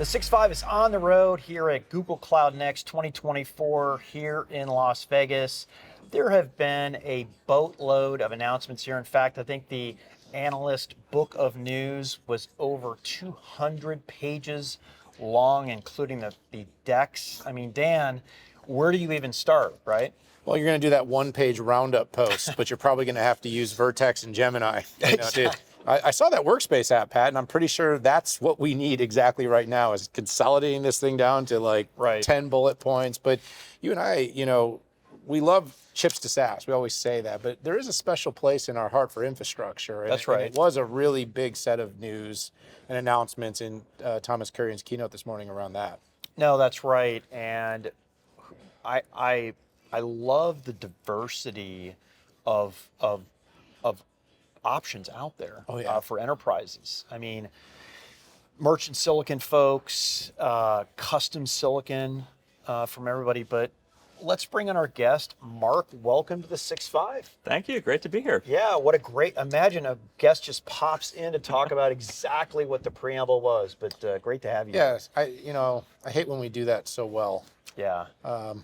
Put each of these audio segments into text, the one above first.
The 6.5 is on the road here at Google Cloud Next 2024 here in Las Vegas. There have been a boatload of announcements here. In fact, I think the analyst book of news was over 200 pages long, including the decks. I mean, Dan, where do you even start, right? Well, you're going to do that one-page roundup post, but you're probably going to have to use Vertex and Gemini. I saw that Workspace app, Pat, and I'm pretty sure that's what we need exactly right now is consolidating this thing down to like 10 bullet points. But you and I, we love chips to SaaS. We always say that, but there is a special place in our heart for infrastructure. That's right. And it was a really big set of news and announcements in Thomas Kurian's keynote this morning around that. No, that's right. And I love the diversity of options out there for enterprises. I mean, merchant silicon folks, custom silicon from everybody. But let's bring in our guest, Mark. Welcome to the 6.5. Thank you. Great to be here. Yeah, what a great, imagine a guest just pops in to talk about exactly what the preamble was, but great to have you. Yes, I hate when we do that so well. Yeah.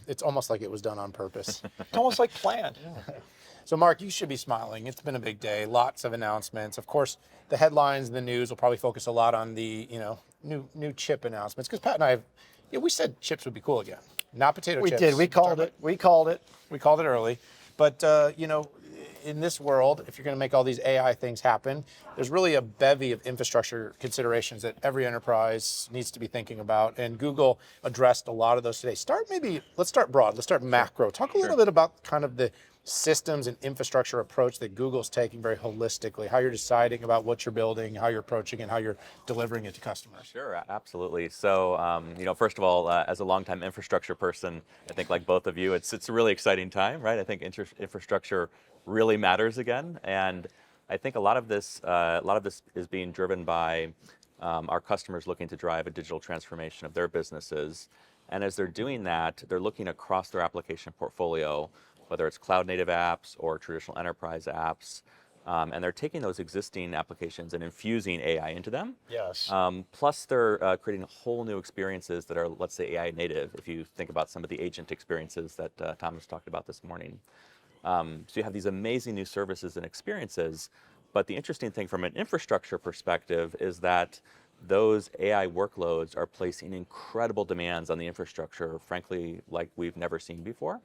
It's almost like it was done on purpose. It's almost like planned. So Mark, you should be smiling. It's been a big day, lots of announcements. Of course, the headlines, the news will probably focus a lot on the new chip announcements. Because Pat and I, we said chips would be cool again, not potato chips. We did. We called it. We called it early. But in this world, if you're going to make all these AI things happen, there's really a bevy of infrastructure considerations that every enterprise needs to be thinking about. And Google addressed a lot of those today. Let's start broad. Let's start macro. Talk a little bit about kind of the systems and infrastructure approach that Google's taking very holistically, how you're deciding about what you're building, how you're approaching it, how you're delivering it to customers. Sure, absolutely. So, first of all, as a longtime infrastructure person, I think like both of you, it's a really exciting time, right? I think infrastructure really matters again, and I think a lot of this is being driven by our customers looking to drive a digital transformation of their businesses, and as they're doing that, they're looking across their application portfolio, whether it's cloud native apps or traditional enterprise apps, and they're taking those existing applications and infusing AI into them. Yes. Plus, they're creating whole new experiences that are, let's say, AI native, if you think about some of the agent experiences that Thomas talked about this morning. So you have these amazing new services and experiences, but the interesting thing from an infrastructure perspective is that those AI workloads are placing incredible demands on the infrastructure, frankly, like we've never seen before.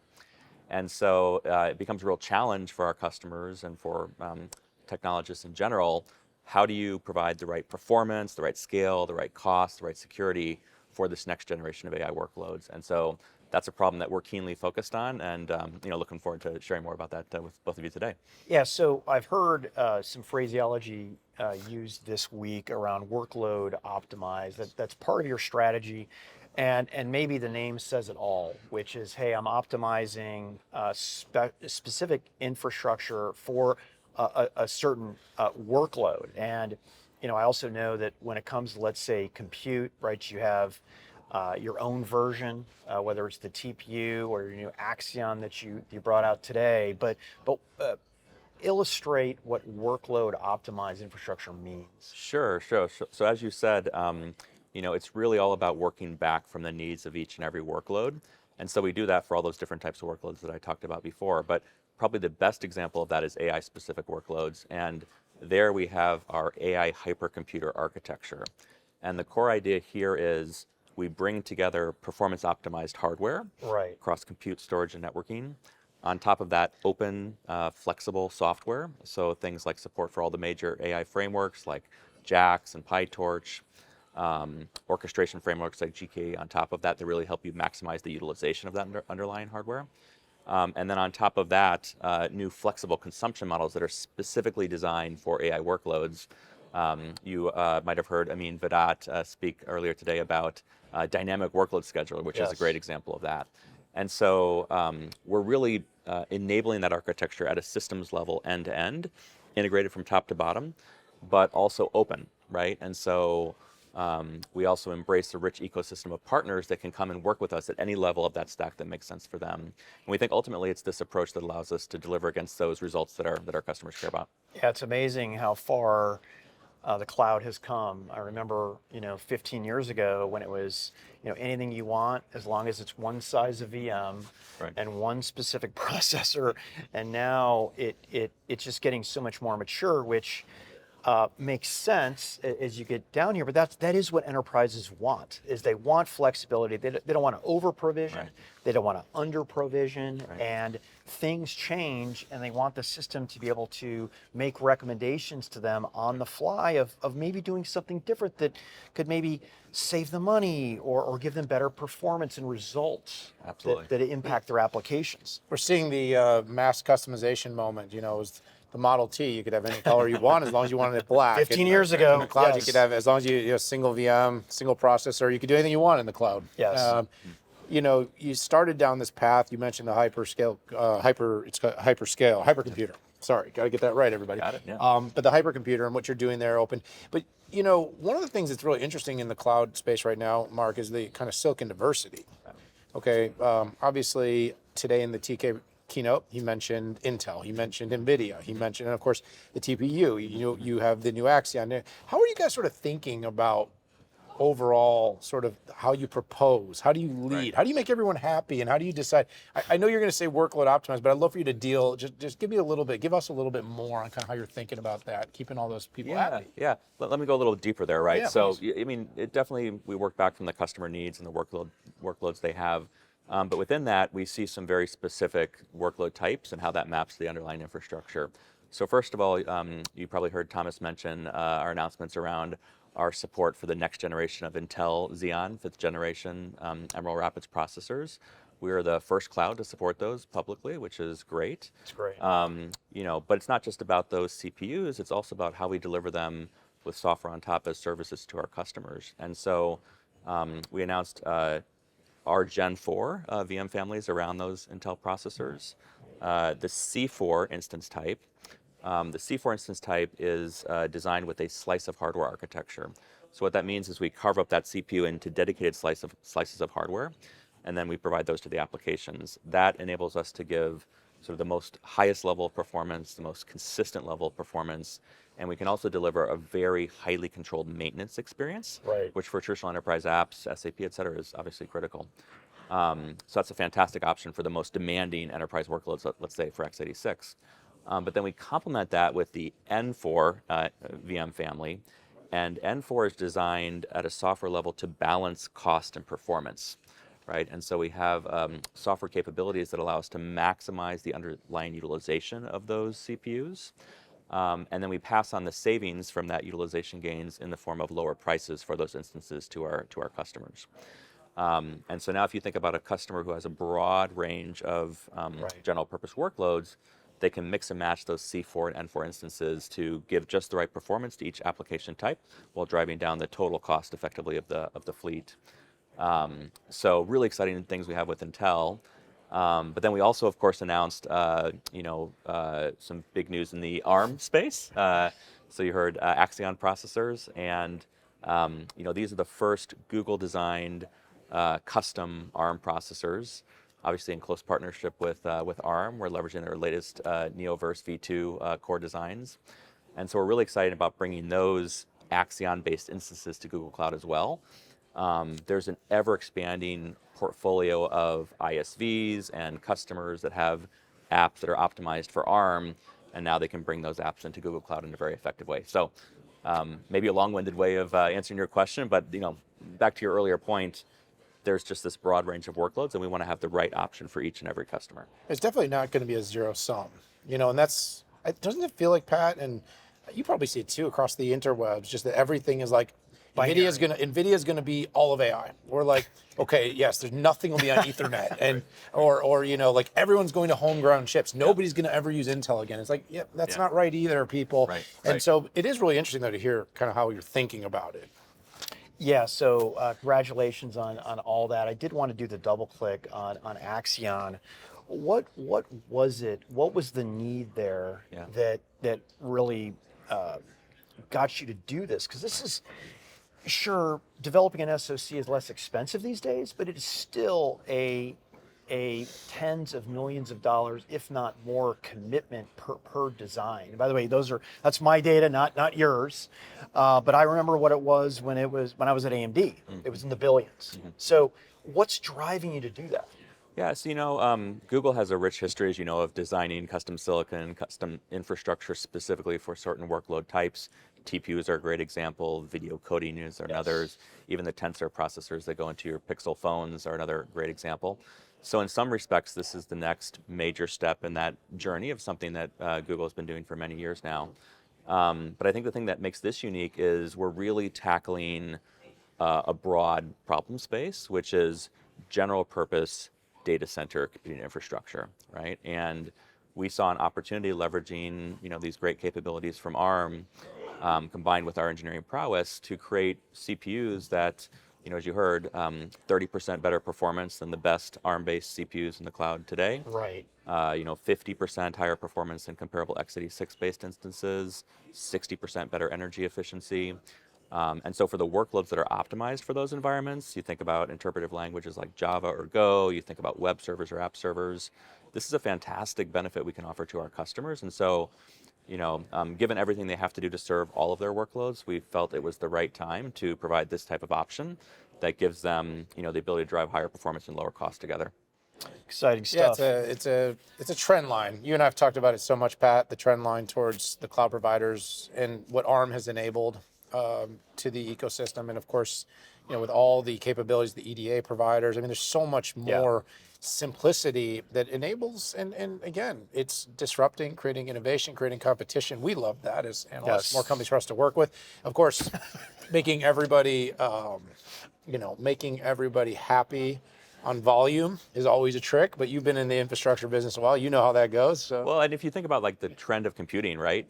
And so it becomes a real challenge for our customers and for technologists in general. How do you provide the right performance, the right scale, the right cost, the right security for this next generation of AI workloads? And so that's a problem that we're keenly focused on, and looking forward to sharing more about that with both of you today. Yeah, so I've heard some phraseology used this week around workload optimized. That's part of your strategy. And maybe the name says it all, which is, hey, I'm optimizing specific infrastructure for a certain workload. And I also know that when it comes to, let's say, compute, right, you have your own version, whether it's the TPU or your new Axion that you brought out today. But illustrate what workload optimized infrastructure means. Sure. So as you said, it's really all about working back from the needs of each and every workload. And so we do that for all those different types of workloads that I talked about before. But probably the best example of that is AI-specific workloads. And there we have our AI hypercomputer architecture. And the core idea here is we bring together performance-optimized hardware across compute, storage, and networking. On top of that, open, flexible software. So things like support for all the major AI frameworks like JAX and PyTorch. Orchestration frameworks like GK on top of that really help you maximize the utilization of that underlying hardware. And then on top of that, new flexible consumption models that are specifically designed for AI workloads. You might have heard Amin Vedat speak earlier today about dynamic workload scheduler, which is a great example of that. And so we're really enabling that architecture at a systems level end to end, integrated from top to bottom, but also open, right? And so we also embrace a rich ecosystem of partners that can come and work with us at any level of that stack that makes sense for them. And we think ultimately it's this approach that allows us to deliver against those results that our customers care about. Yeah, it's amazing how far the cloud has come. I remember, 15 years ago when it was, anything you want as long as it's one size of VM Right. and one specific processor. And now it's just getting so much more mature, which makes sense as you get down here. But that is what enterprises want. Is they want flexibility. They don't want to over provision. Right. They don't want to under provision. Right. And things change, and they want the system to be able to make recommendations to them on the fly of maybe doing something different that could maybe save them money or give them better performance and results Absolutely. that impact their applications. We're seeing the mass customization moment. It was the Model T. You could have any color you want as long as you wanted it black. 15 years ago, In the cloud, you yes. could have, as long as you single VM, single processor, you could do anything you want in the cloud. Yes. You started down this path. You mentioned the hypercomputer. Sorry, got to get that right, everybody. Got it, yeah. But the hypercomputer and what you're doing there open. But, one of the things that's really interesting in the cloud space right now, Mark, is the kind of silicon diversity. Okay, obviously today in the TK keynote, he mentioned Intel, he mentioned NVIDIA, he mentioned, and of course, the TPU. You have the new Axion. How are you guys sort of thinking about overall sort of how you propose? How do you lead? Right. How do you make everyone happy? And how do you decide? I know you're going to say workload optimized, but I'd love for you to just give us a little bit more on kind of how you're thinking about that, keeping all those people happy. Yeah. Let me go a little deeper there, right? Yeah, So, please. I mean, it definitely, we work back from the customer needs and the workloads they have. But within that, we see some very specific workload types and how that maps to the underlying infrastructure. So first of all, you probably heard Thomas mention our announcements around our support for the next generation of Intel Xeon 5th generation Emerald Rapids processors. We are the first cloud to support those publicly, which is great. It's great. But it's not just about those CPUs, it's also about how we deliver them with software on top as services to our customers. And so we announced our Gen 4 VM families around those Intel processors. The C4 instance type. The C4 instance type is designed with a slice of hardware architecture. So what that means is we carve up that CPU into dedicated slices of hardware, and then we provide those to the applications. That enables us to give sort of the most highest level of performance, the most consistent level of performance, and we can also deliver a very highly controlled maintenance experience, Right. which for traditional enterprise apps, SAP, et cetera, is obviously critical. So that's a fantastic option for the most demanding enterprise workloads, let's say for x86. But then we complement that with the N4 VM family, and N4 is designed at a software level to balance cost and performance, right? And so we have software capabilities that allow us to maximize the underlying utilization of those CPUs, and then we pass on the savings from that utilization gains in the form of lower prices for those instances to our customers. And so now if you think about a customer who has a broad range of Right. general purpose workloads, they can mix and match those C4 and N4 instances to give just the right performance to each application type while driving down the total cost effectively of the fleet. So really exciting things we have with Intel. But then we also, of course, announced some big news in the ARM space. So you heard Axion processors, and these are the first Google-designed custom ARM processors. Obviously, in close partnership with ARM, we're leveraging their latest Neoverse V2 core designs, and so we're really excited about bringing those Axion-based instances to Google Cloud as well. There's an ever-expanding portfolio of ISVs and customers that have apps that are optimized for ARM, and now they can bring those apps into Google Cloud in a very effective way. So maybe a long-winded way of answering your question, but back to your earlier point, there's just this broad range of workloads, and we want to have the right option for each and every customer. It's definitely not going to be a zero sum, and doesn't it feel like, Pat, and you probably see it too across the interwebs, just that everything is like, NVIDIA's going to be all of AI. We're like, okay, yes, there's nothing will be on Ethernet, and or like everyone's going to homegrown chips. Nobody's going to ever use Intel again. It's like, that's not right either, people. Right, And right. so it is really interesting though to hear kind of how you're thinking about it. Yeah, so congratulations on all that. I did want to do the double click on Axion. What was it? What was the need there that really got you to do this? Because this is, sure, developing an SoC is less expensive these days, but it is still a a tens of millions of dollars, if not more, commitment per design. And by the way, that's my data, not yours. But I remember what it was when I was at AMD. It was in the billions. So what's driving you to do that? Yeah, so Google has a rich history, as you know, of designing custom silicon, custom infrastructure specifically for certain workload types. TPUs are a great example. Video coding is another. Even the tensor processors that go into your Pixel phones are another great example. So in some respects, this is the next major step in that journey of something that Google has been doing for many years now. But I think the thing that makes this unique is we're really tackling a broad problem space, which is general purpose data center computing infrastructure, right? And we saw an opportunity leveraging, these great capabilities from ARM, combined with our engineering prowess, to create CPUs that, as you heard, 30% better performance than the best ARM-based CPUs in the cloud today. Right. 50% higher performance than comparable x86-based instances, 60% better energy efficiency. And so for the workloads that are optimized for those environments, you think about interpretive languages like Java or Go, you think about web servers or app servers. This is a fantastic benefit we can offer to our customers. And so, given everything they have to do to serve all of their workloads, we felt it was the right time to provide this type of option that gives them, the ability to drive higher performance and lower cost together. Exciting stuff. Yeah, it's a trend line. You and I have talked about it so much, Pat. The trend line towards the cloud providers and what ARM has enabled to the ecosystem, and of course, with all the capabilities the EDA providers. I mean, there's so much more simplicity that enables, and again, it's disrupting, creating innovation, creating competition. We love that as analysts. More companies for us to work with. Of course, making everybody, making everybody happy on volume is always a trick, but you've been in the infrastructure business a while. You know how that goes. So. Well, and if you think about like the trend of computing, right?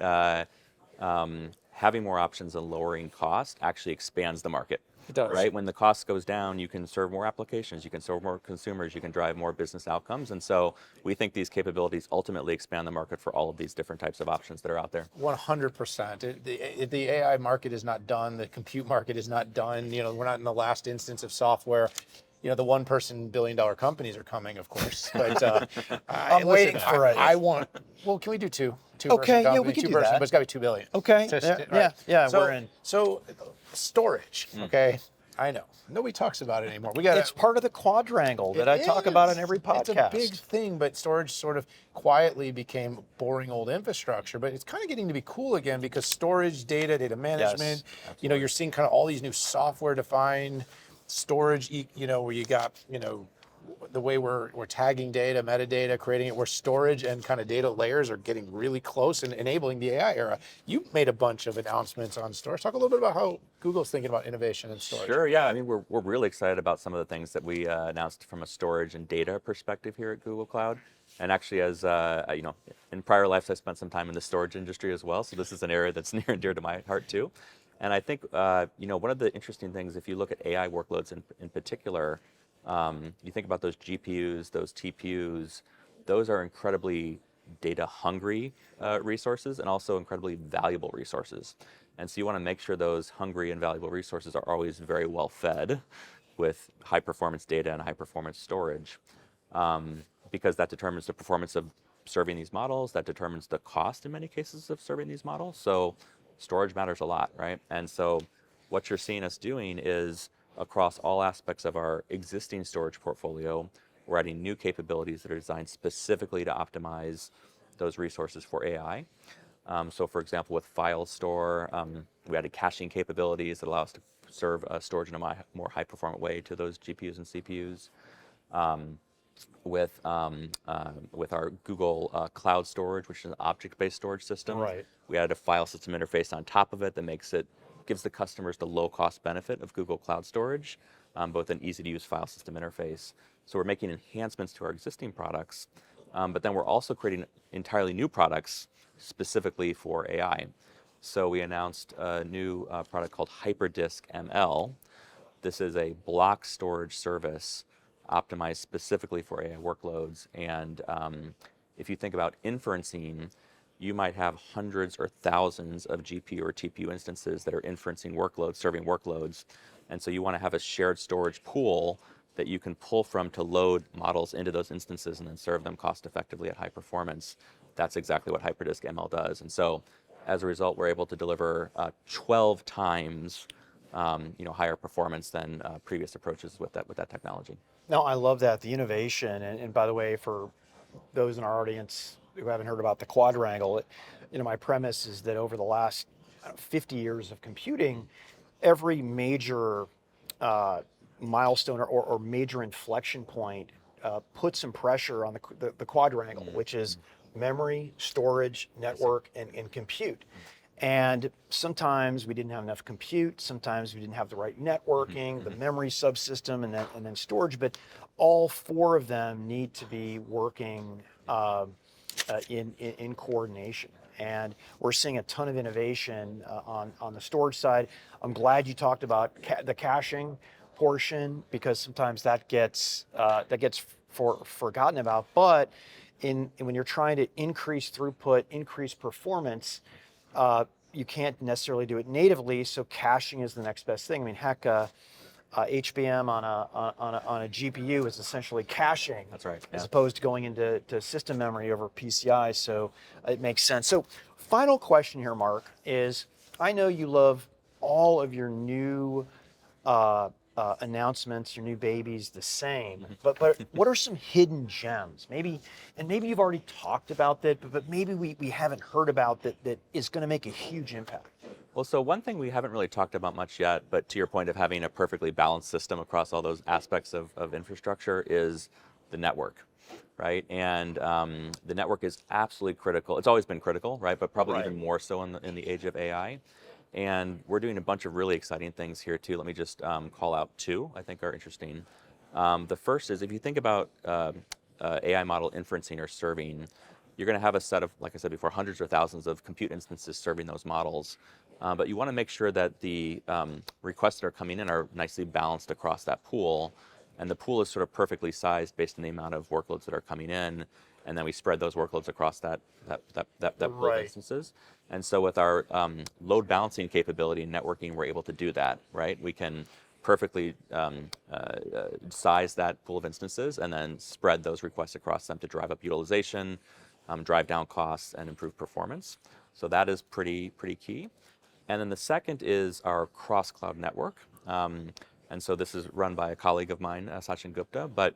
Having more options and lowering cost actually expands the market. It does. Right? When the cost goes down, you can serve more applications, you can serve more consumers, you can drive more business outcomes. And so we think these capabilities ultimately expand the market for all of these different types of options that are out there. 100%. The AI market is not done. The compute market is not done. We're not in the last instance of software. The one-person billion-dollar companies are coming, of course. But I'm waiting for it. I want. Well, can we do two? Okay, company, yeah, we can do that. But it's got to be $2 billion. Okay. Yeah, so, we're in. So, storage. Okay, I know nobody talks about it anymore. It's part of the quadrangle that I talk about in every podcast. It's a big thing, but storage sort of quietly became boring old infrastructure. But it's kind of getting to be cool again because storage, data management. You're seeing kind of all these new software-defined storage. Where you got the way we're tagging data, metadata, creating it, where storage and kind of data layers are getting really close and enabling the AI era. You made a bunch of announcements on storage. Talk a little bit about how Google's thinking about innovation in storage. Sure, yeah. I mean, we're really excited about some of the things that we announced from a storage and data perspective here at Google Cloud. And actually, as in prior lives, I spent some time in the storage industry as well. So this is an area that's near and dear to my heart too. And I think, one of the interesting things, if you look at AI workloads in particular, you think about those GPUs, those TPUs, those are incredibly data hungry resources and also incredibly valuable resources. And so you want to make sure those hungry and valuable resources are always very well fed with high performance data and high performance storage, because that determines the performance of serving these models, that determines the cost in many cases of serving these models. So storage matters a lot, right? And so what you're seeing us doing is across all aspects of our existing storage portfolio, we're adding new capabilities that are designed specifically to optimize those resources for AI. So for example, with file store, we added caching capabilities that allow us to serve storage in a more high-performant way to those GPUs and CPUs. With our Google Cloud Storage, which is an object-based storage system, right. We added a file system interface on top of it that gives the customers the low-cost benefit of Google Cloud Storage, both an easy-to-use file system interface. So we're making enhancements to our existing products, but then we're also creating entirely new products specifically for AI. So we announced a new product called Hyperdisk ML. This is a block storage service optimized specifically for AI workloads. And if you think about inferencing, you might have hundreds or thousands of GPU or TPU instances that are inferencing workloads, serving workloads. And so you want to have a shared storage pool that you can pull from to load models into those instances and then serve them cost effectively at high performance. That's exactly what Hyperdisk ML does. And so as a result, we're able to deliver 12 times higher performance than previous approaches with that technology. No, I love that, the innovation. And by the way, for those in our audience who haven't heard about the quadrangle, my premise is that over the last 50 years of computing, every major milestone or major inflection point put some pressure on the quadrangle, which is memory, storage, network, and compute. And sometimes we didn't have enough compute, sometimes we didn't have the right networking, the memory subsystem, and then storage, but all four of them need to be working in coordination. And we're seeing a ton of innovation on the storage side. I'm glad you talked about the caching portion, because sometimes that gets forgotten about. But when you're trying to increase throughput, increase performance, you can't necessarily do it natively. So caching is the next best thing. I mean, heck, HBM on a GPU is essentially caching. That's right. As Yeah. opposed to going into system memory over PCI. So it makes sense. So final question here, Mark, is I know you love all of your new announcements, your new babies the same, but what are some hidden gems? Maybe you've already talked about that, but maybe we haven't heard about that is going to make a huge impact. Well, so one thing we haven't really talked about much yet, but to your point of having a perfectly balanced system across all those aspects of infrastructure, is the network, right? And the network is absolutely critical. It's always been critical, right? But probably even more so in the age of AI. And we're doing a bunch of really exciting things here too. Let me just call out two I think are interesting. The first is, if you think about AI model inferencing or serving, you're going to have a set of, like I said before, hundreds or thousands of compute instances serving those models. But you want to make sure that the requests that are coming in are nicely balanced across that pool. And the pool is sort of perfectly sized based on the amount of workloads that are coming in. And then we spread those workloads across that pool of instances. And so with our load balancing capability and networking, we're able to do that, right? We can perfectly size that pool of instances and then spread those requests across them to drive up utilization, drive down costs, and improve performance. So that is pretty key. And then the second is our cross-cloud network. And so this is run by a colleague of mine, Sachin Gupta, but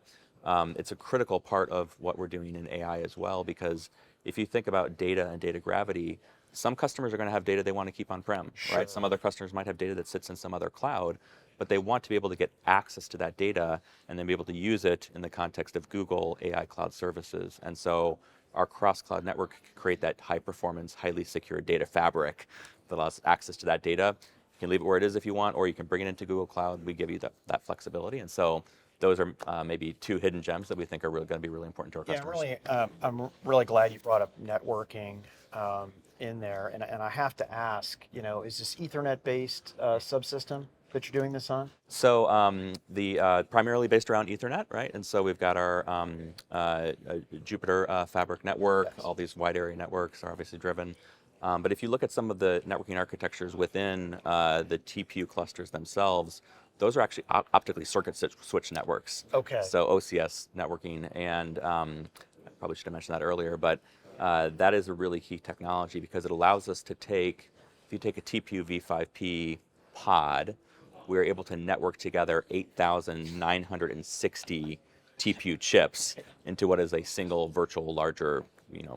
it's a critical part of what we're doing in AI as well, because if you think about data and data gravity, some customers are going to have data they want to keep on-prem, right? Some other customers might have data that sits in some other cloud, but they want to be able to get access to that data and then be able to use it in the context of Google AI cloud services. And so our cross-cloud network can create that high-performance, highly secure data fabric that allows access to that data. You can leave it where it is if you want, or you can bring it into Google Cloud. We give you that flexibility. And so those are maybe two hidden gems that we think are really going to be really important to our customers. I'm really glad you brought up networking in there. And I have to ask, is this Ethernet-based subsystem that you're doing this on? So the primarily based around Ethernet, right? And so we've got our Jupyter Fabric network. Yes. All these wide area networks are obviously driven. But if you look at some of the networking architectures within the TPU clusters themselves, those are actually optically circuit switch networks. Okay. So OCS networking, and I probably should have mentioned that earlier, but that is a really key technology because it allows us to take, if you take a TPU v5p pod, we're able to network together 8,960 TPU chips into what is a single virtual larger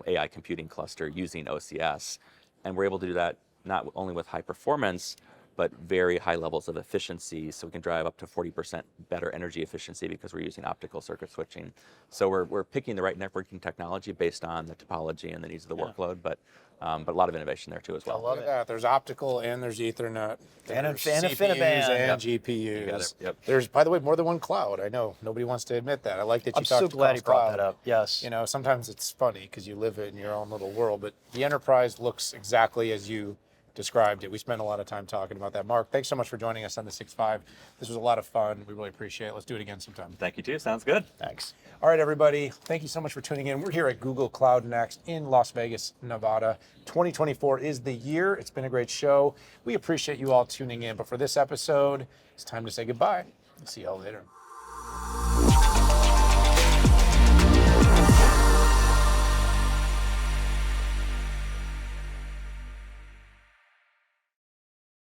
AI computing cluster using OCS. And we're able to do that not only with high performance, but very high levels of efficiency. So we can drive up to 40% better energy efficiency because we're using optical circuit switching. So we're picking the right networking technology based on the topology and the needs of the workload, but a lot of innovation there too as well. I love that. There's optical and there's Ethernet. And there's InfiniBand. and Yep. GPUs. Yep. There's, by the way, more than one cloud. I know nobody wants to admit that. I like that you I'm talked so glad you brought cross-cloud. that up. Yes. Sometimes it's funny because you live in your own little world, but the enterprise looks exactly as you described it. We spent a lot of time talking about that. Mark, thanks so much for joining us on the 6.5. This was a lot of fun. We really appreciate it. Let's do it again sometime. Thank you too. Sounds good. Thanks. All right, everybody. Thank you so much for tuning in. We're here at Google Cloud Next in Las Vegas, Nevada. 2024 is the year. It's been a great show. We appreciate you all tuning in. But for this episode, it's time to say goodbye. See y'all later.